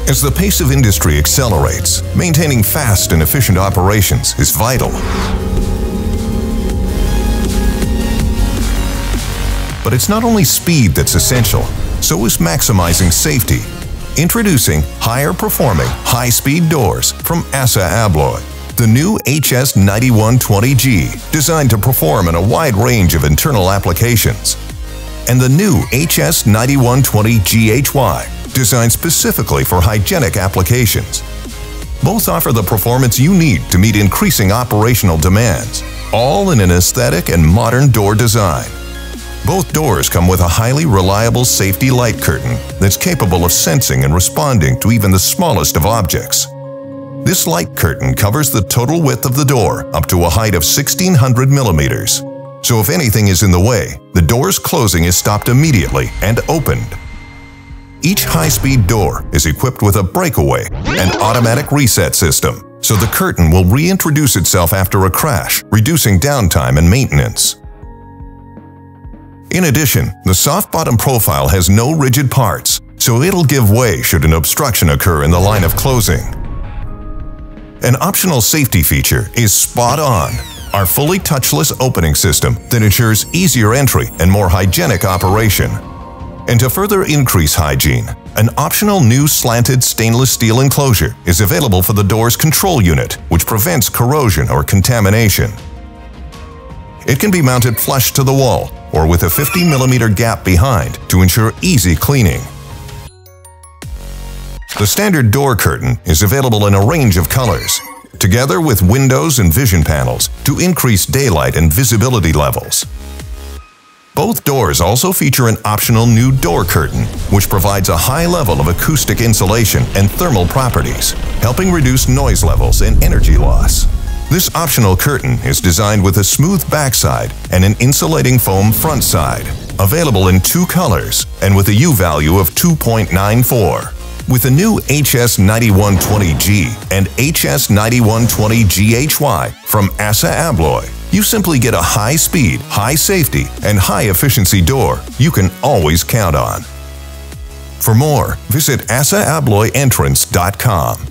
As the pace of industry accelerates, maintaining fast and efficient operations is vital. But it's not only speed that's essential, so is maximizing safety. Introducing higher performing, high-speed doors from ASSA ABLOY. The new HS9120G, designed to perform in a wide range of internal applications. And the new HS9120GHY, designed specifically for hygienic applications. Both offer the performance you need to meet increasing operational demands, all in an aesthetic and modern door design. Both doors come with a highly reliable safety light curtain that's capable of sensing and responding to even the smallest of objects. This light curtain covers the total width of the door up to a height of 1,600 millimeters. So if anything is in the way, the door's closing is stopped immediately and opened. Each high-speed door is equipped with a breakaway and automatic reset system, so the curtain will reintroduce itself after a crash, reducing downtime and maintenance. In addition, the soft bottom profile has no rigid parts, so it'll give way should an obstruction occur in the line of closing. An optional safety feature is spot on, our fully touchless opening system that ensures easier entry and more hygienic operation. And to further increase hygiene, an optional new slanted stainless steel enclosure is available for the door's control unit, which prevents corrosion or contamination. It can be mounted flush to the wall or with a 50mm gap behind to ensure easy cleaning. The standard door curtain is available in a range of colors, together with windows and vision panels to increase daylight and visibility levels. Both doors also feature an optional new door curtain, which provides a high level of acoustic insulation and thermal properties, helping reduce noise levels and energy loss. This optional curtain is designed with a smooth backside and an insulating foam front side, available in 2 colors and with a U value of 2.94. With the new HS9120G and HS9120GHY from ASSA ABLOY, you simply get a high-speed, high-safety, and high-efficiency door you can always count on. For more, visit ASSAABLOYEntrance.com.